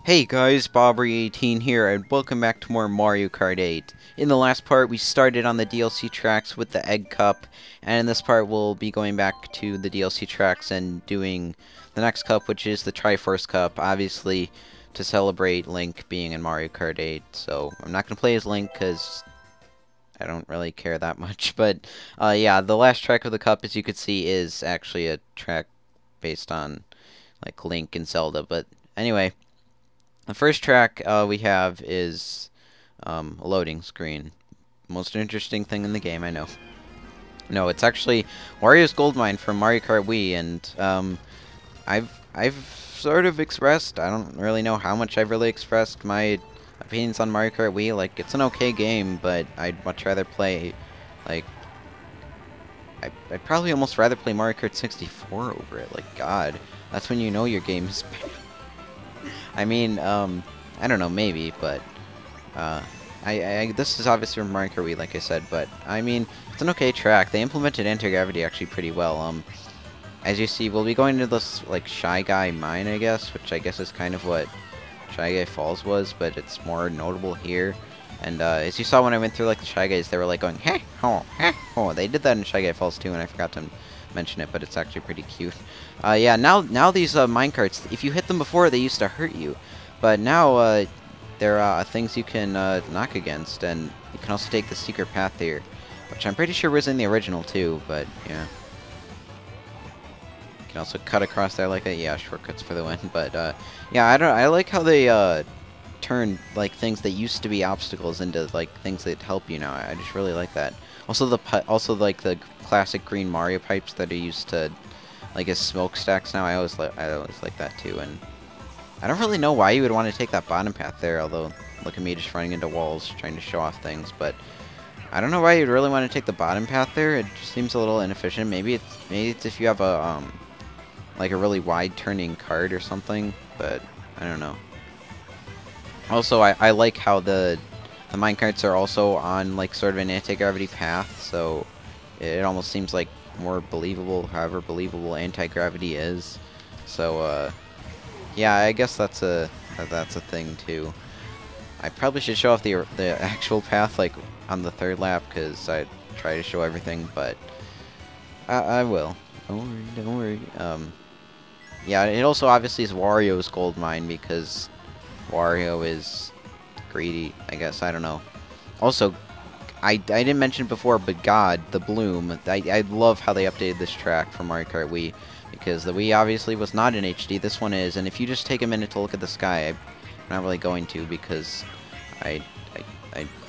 Hey guys, Bobry18 here, and welcome back to more Mario Kart 8. In the last part, we started on the DLC tracks with the Egg Cup, and in this part, we'll be going back to the DLC tracks and doing the next cup, which is the Triforce Cup, obviously to celebrate Link being in Mario Kart 8. So, I'm not going to play as Link, because I don't really care that much, but yeah, the last track of the cup, as you can see, is actually a track based on, like, Link and Zelda, but anyway. The first track we have is a loading screen. Most interesting thing in the game, I know. No, it's actually Wario's Gold Mine from Mario Kart Wii, and I've sort of expressed, I don't really know how much I've really expressed my opinions on Mario Kart Wii. Like, it's an okay game, but I'd much rather play, like, I'd probably almost rather play Mario Kart 64 over it. Like, God, that's when you know your game is bad. I mean, I don't know, maybe, but, this is obviously from Mario Kart Wii, like I said, but, I mean, it's an okay track. They implemented anti-gravity actually pretty well. As you see, we'll be going to this, like, Shy Guy Mine, I guess, which I guess is kind of what Shy Guy Falls was, but it's more notable here. And, as you saw when I went through, like, the Shy Guys, they were, like, going, hey, ho, hey, ho. They did that in Shy Guy Falls, too, and I forgot to mention it, but it's actually pretty cute. Yeah, now these minecarts, if you hit them before, they used to hurt you, but now there are things you can knock against, and you can also take the secret path here, which I'm pretty sure was in the original too. But yeah, you can also cut across there like a shortcuts for the win. But yeah, I like how they turn like things that used to be obstacles into like things that help you now. I just really like that. Also like the classic green Mario pipes that are used to like as smokestacks now. I always like that too. And I don't really know why you would want to take that bottom path there, although look at me just running into walls trying to show off things. But I don't know why you'd really want to take the bottom path there. It just seems a little inefficient. Maybe it's if you have a like a really wide turning cart or something, but I don't know. Also, I like how the minecarts are also on like sort of an anti-gravity path, so it almost seems like more believable, however believable anti-gravity is. So yeah, I guess that's a thing too. I probably should show off the actual path like on the third lap, because I try to show everything, but I will. Don't worry. Yeah, it also obviously is Wario's gold mine, because Wario is greedy, I guess. I don't know. Also, I didn't mention it before, but God, the bloom. I love how they updated this track for Mario Kart Wii, because the Wii obviously was not in HD. This one is, and if you just take a minute to look at the sky, I'm not really going to, because I'm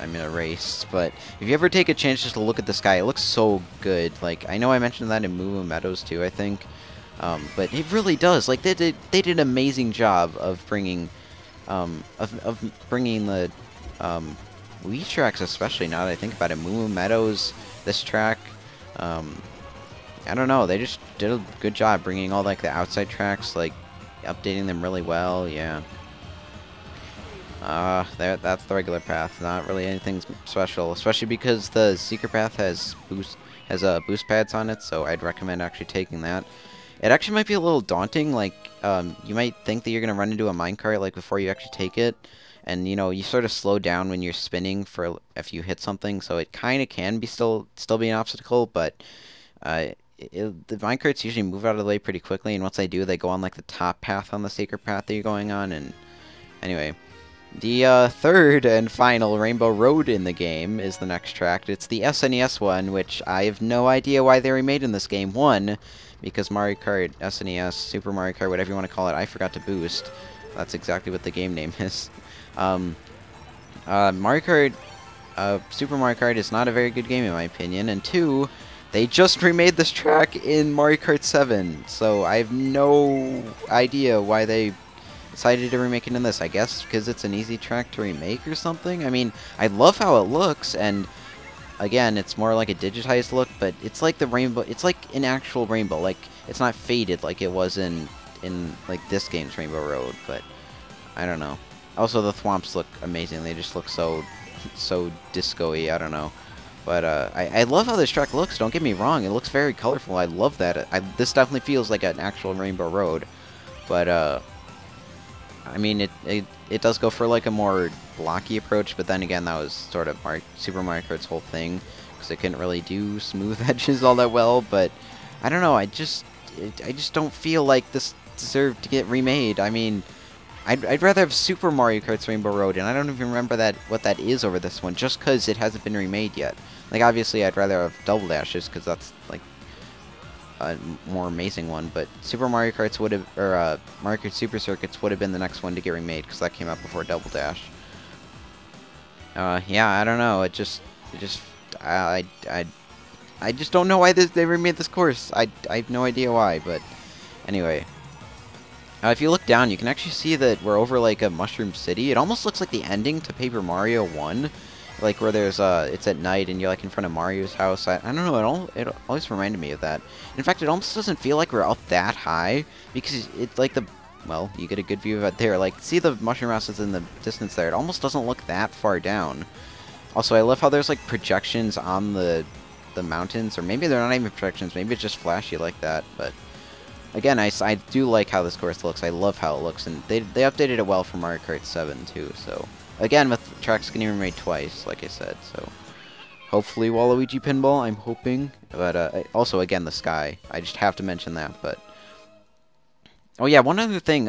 in a race. But if you ever take a chance just to look at the sky, it looks so good. Like, I know I mentioned that in Moo Moo Meadows too, I think, but it really does. Like, they did an amazing job of bringing bringing the Wii tracks, especially now that I think about it. Moo Moo Meadows, this track, I don't know, they just did a good job bringing all like the outside tracks, like updating them really well. Yeah. That's the regular path. Not really anything special, especially because the secret path has boost pads on it, so I'd recommend actually taking that. It actually might be a little daunting. Like, you might think that you're gonna run into a minecart like before you actually take it, and you know, you sort of slow down when you're spinning for if you hit something, so it kind of can be still be an obstacle, but the minecarts usually move out of the way pretty quickly, and once they do, they go on like the top path on the secret path that you're going on. And anyway, the third and final Rainbow Road in the game is the next track. It's the SNES one, which I have no idea why they remade in this game. One, because Mario Kart SNES, Super Mario Kart, whatever you want to call it, I forgot to boost. That's exactly what the game name is. Mario Kart, Super Mario Kart is not a very good game in my opinion, and two, they just remade this track in Mario Kart 7, so I have no idea why they decided to remake it in this. I guess because it's an easy track to remake or something. I mean, I love how it looks, and again, it's more like a digitized look, but it's like the rainbow, it's like an actual rainbow, like it's not faded like it was in like this game's Rainbow Road, but I don't know. Also, the thwomps look amazing. They just look so disco-y. I don't know. But I love how this track looks. Don't get me wrong. It looks very colorful. I love that. This definitely feels like an actual Rainbow Road. But I mean, it does go for like a more blocky approach, but then again, that was sort of Super Mario Kart's whole thing, because it couldn't really do smooth edges all that well. But I don't know, I just don't feel like this deserved to get remade. I mean, I'd rather have Super Mario Kart's Rainbow Road, and I don't even remember what that is over this one, just because it hasn't been remade yet. Like, obviously, I'd rather have Double Dashes, because that's, like, a more amazing one, but Super Mario Karts would have, or Mario Kart Super Circuits would have been the next one to get remade, because that came out before Double Dash. Yeah, I don't know, I just don't know why they remade this course. I have no idea why, but anyway. If you look down, you can actually see that we're over like a mushroom city. It almost looks like the ending to Paper Mario 1, like where there's it's at night and you're like in front of Mario's house. I don't know. It always reminded me of that. In fact, it almost doesn't feel like we're up that high, because it's like well, you get a good view of it there. Like, see the mushroom houses in the distance there. It almost doesn't look that far down. Also, I love how there's like projections on the mountains, or maybe they're not even projections. Maybe it's just flashy like that, but. Again, I do like how this course looks. I love how it looks, and they updated it well for Mario Kart 7 too. So again, with tracks getting remade twice, like I said. So hopefully Waluigi Pinball, I'm hoping. But also again the sky. I just have to mention that. But oh yeah, one other thing.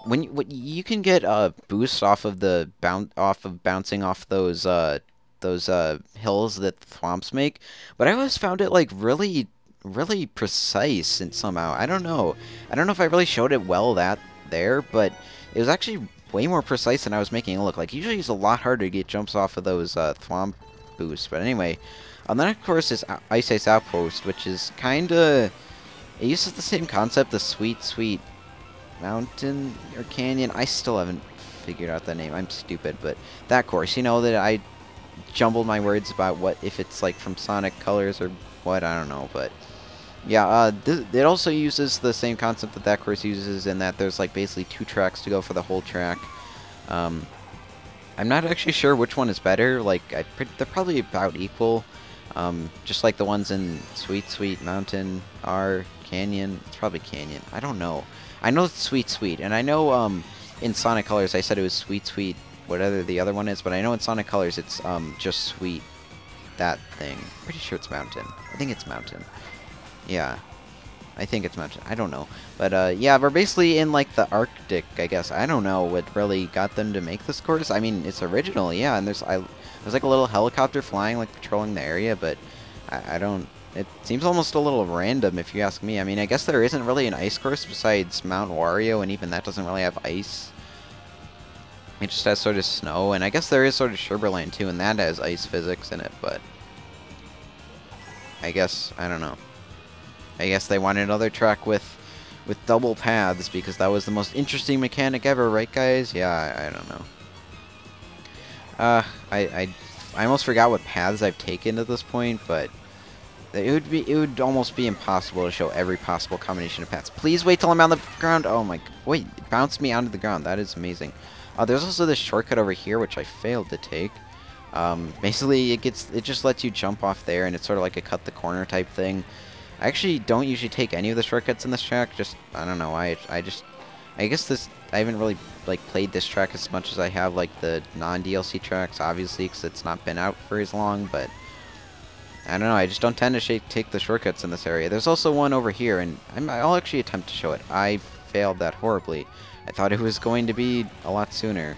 When you can get boosts off of bouncing off those hills that thwomps make, but I always found it like really precise and somehow. I don't know if I really showed it well there, but it was actually way more precise than I was making it look like. Usually it's a lot harder to get jumps off of those thwomp boosts. But anyway, then of course is Ice Outpost, which is kinda, it uses the same concept, the sweet mountain or canyon. I still haven't figured out the name. I'm stupid, but that course, you know, that I jumbled my words about what if it's like from Sonic Colors or what, I don't know, but yeah, it also uses the same concept that course uses, in that there's like basically 2 tracks to go for the whole track. I'm not actually sure which one is better. Like, they're probably about equal. Just like the ones in Sweet Mountain are Canyon. It's probably Canyon. I don't know. I know it's Sweet, and I know in Sonic Colors I said it was Sweet, whatever the other one is, but I know in Sonic Colors it's just Sweet. That thing. Pretty sure it's Mountain. I think it's Mountain. Yeah. I think it's Mountain. I don't know. But, yeah, we're basically in, like, the Arctic, I guess. I don't know what really got them to make this course. I mean, it's original, yeah, and there's like, a little helicopter flying, like, patrolling the area, but I don't... It seems almost a little random, if you ask me. I mean, I guess there isn't really an ice course besides Mount Wario, and even that doesn't really have ice. It just has sort of snow, and I guess there is sort of Sugarland too, and that has ice physics in it, but I guess, I don't know. I guess they wanted another track with double paths, because that was the most interesting mechanic ever, right guys? Yeah, I don't know. I almost forgot what paths I've taken at this point, but it would almost be impossible to show every possible combination of paths. Please wait till I'm on the ground. Oh my, wait, it bounced me onto the ground. That is amazing. There's also this shortcut over here, which I failed to take. Basically, it just lets you jump off there, and it's sort of like a cut the corner type thing. I actually don't usually take any of the shortcuts in this track. Just, I don't know. I guess I haven't really like played this track as much as I have like the non-DLC tracks, obviously, because it's not been out for as long. But I don't know. I just don't tend to take the shortcuts in this area. There's also one over here, and I'll actually attempt to show it. I failed that horribly. I thought it was going to be a lot sooner.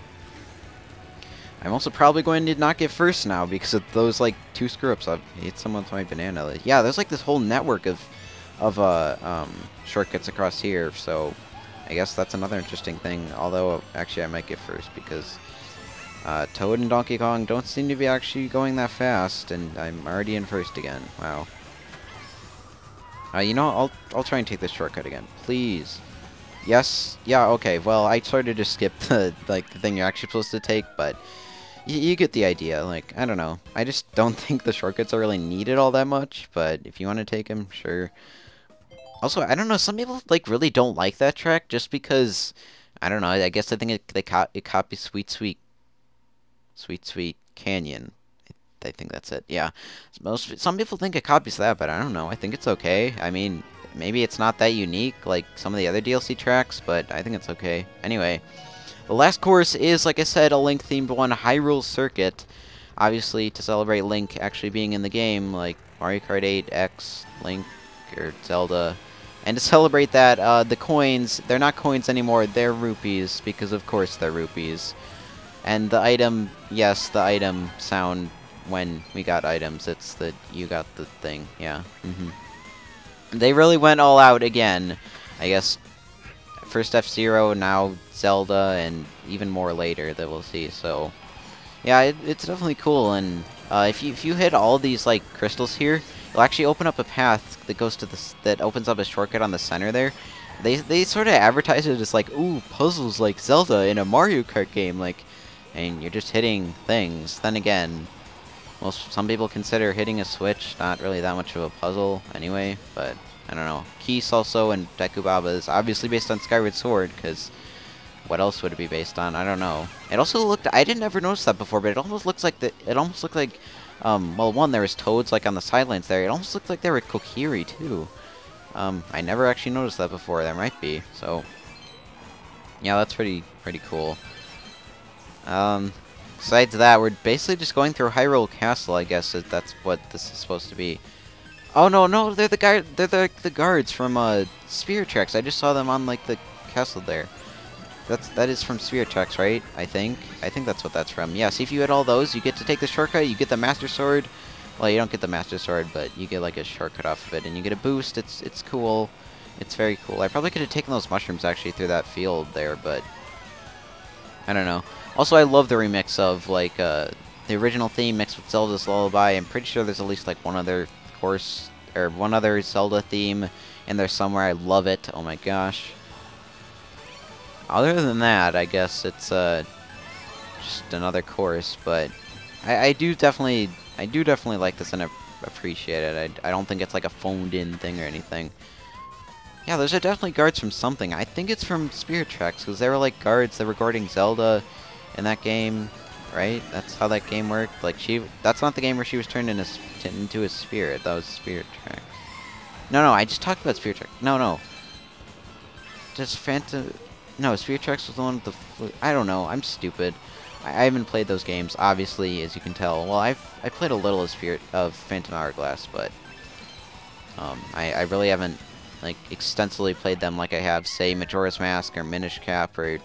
I'm also probably going to not get first now because of those like 2 screw-ups. I've hit someone with my banana. Yeah, there's like this whole network of shortcuts across here, so I guess that's another interesting thing. Although actually I might get first because Toad and Donkey Kong don't seem to be actually going that fast, and I'm already in first again. Wow. You know, I'll try and take this shortcut again, please. Yes. Yeah. Okay. Well, I sort of just skipped the thing you're actually supposed to take, but you get the idea. Like, I don't know. I just don't think the shortcuts are really needed all that much. But if you want to take them, sure. Also, I don't know. Some people like really don't like that track just because I don't know. I guess I think it copies Sweet Canyon. I think that's it. Yeah. Some people think it copies that, but I don't know. I think it's okay. I mean, maybe it's not that unique like some of the other DLC tracks, but I think it's okay. Anyway, The last course is, like I said, a Link-themed one, Hyrule Circuit. Obviously, to celebrate Link actually being in the game, like Mario Kart 8, X, Link, or Zelda. And to celebrate that, the coins, they're not coins anymore, they're rupees, because of course they're rupees. And the item, yes, the item sound when we got items, it's the, you got the thing, yeah. They really went all out again. I guess first F-Zero, now Zelda, and even more later that we'll see, so... Yeah, it's definitely cool, and if you hit all these like crystals here, it'll actually open up a path that goes to this, that opens up a shortcut on the center there. They sort of advertise it as like, ooh, puzzles like Zelda in a Mario Kart game, like, and you're just hitting things. Then again, well, some people consider hitting a switch not really that much of a puzzle anyway, but I don't know. Key Salso and Deku Baba is obviously based on Skyward Sword, because what else would it be based on? I don't know. It also looked, I didn't ever notice that before, but it almost looks like it almost looked like, well, one, there was toads like on the sidelines there. It almost looked like there were Kokiri too. I never actually noticed that before. There might be. So, yeah, that's pretty cool. Besides that, we're basically just going through Hyrule Castle, I guess that's what this is supposed to be. Oh no, they're the guards from Spirit Tracks. I just saw them on like the castle there. That is from Spirit Tracks, right? I think that's what that's from. Yeah, see, if you hit all those, you get to take the shortcut, you get the Master Sword. Well, you don't get the Master Sword, but you get like a shortcut off of it, and you get a boost. It's cool. It's very cool. I probably could have taken those mushrooms actually through that field there, but I don't know. Also, I love the remix of like the original theme mixed with Zelda's Lullaby. I'm pretty sure there's at least like one other course or one other Zelda theme in there somewhere. I love it. Oh my gosh. Other than that, I guess it's just another course, but I do definitely like this and appreciate it. I don't think it's like a phoned-in thing or anything. Yeah, those are definitely guards from something. I think it's from Spirit Tracks, because they were like guards that were guarding Zelda in that game, right? That's how that game worked. Like that's not the game where she was turned into a spirit. That was Spirit Tracks. No, I just talked about Spirit Tracks. No. Just Phantom. No, Spirit Tracks was the one with the flute. I don't know. I'm stupid. I haven't played those games, obviously, as you can tell. Well, I played a little of Phantom Hourglass, but I really haven't like extensively played them like I have, say, Majora's Mask or Minish Cap or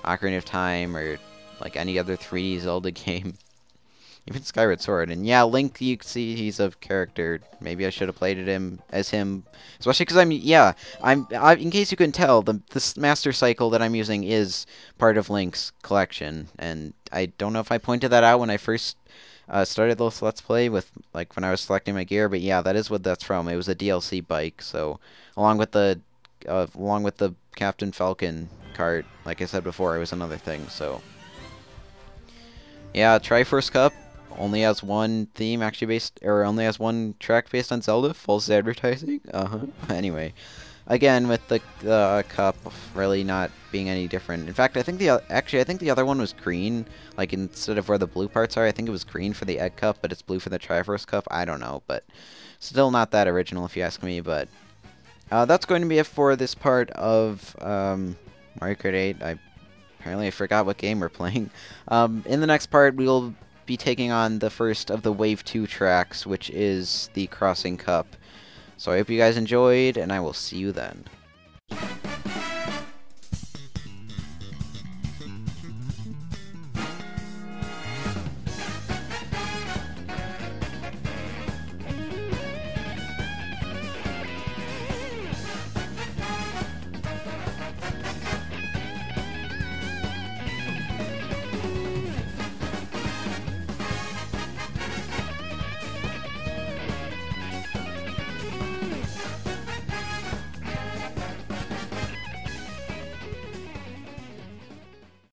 Ocarina of Time or like any other 3D Zelda game. Even Skyward Sword. And yeah, Link, you can see he's a character. Maybe I should have played him as him. Especially because in case you couldn't tell, this Master Cycle that I'm using is part of Link's collection. And I don't know if I pointed that out when I first started this Let's Play with, like, when I was selecting my gear. But yeah, that is what that's from. It was a DLC bike. So, along with the Captain Falcon cart, like I said before, it was another thing. So, yeah, Triforce Cup only has one theme actually only has one track based on Zelda. False advertising. Anyway, again with the cup really not being any different. In fact, I think the other one was green. Like instead of where the blue parts are, I think it was green for the egg cup, but it's blue for the Triforce Cup. I don't know, but still not that original if you ask me. But that's going to be it for this part of Mario Kart 8. Apparently I forgot what game we're playing. In the next part, we'll be taking on the first of the Wave 2 tracks, which is the Crossing Cup. So I hope you guys enjoyed, and I will see you then.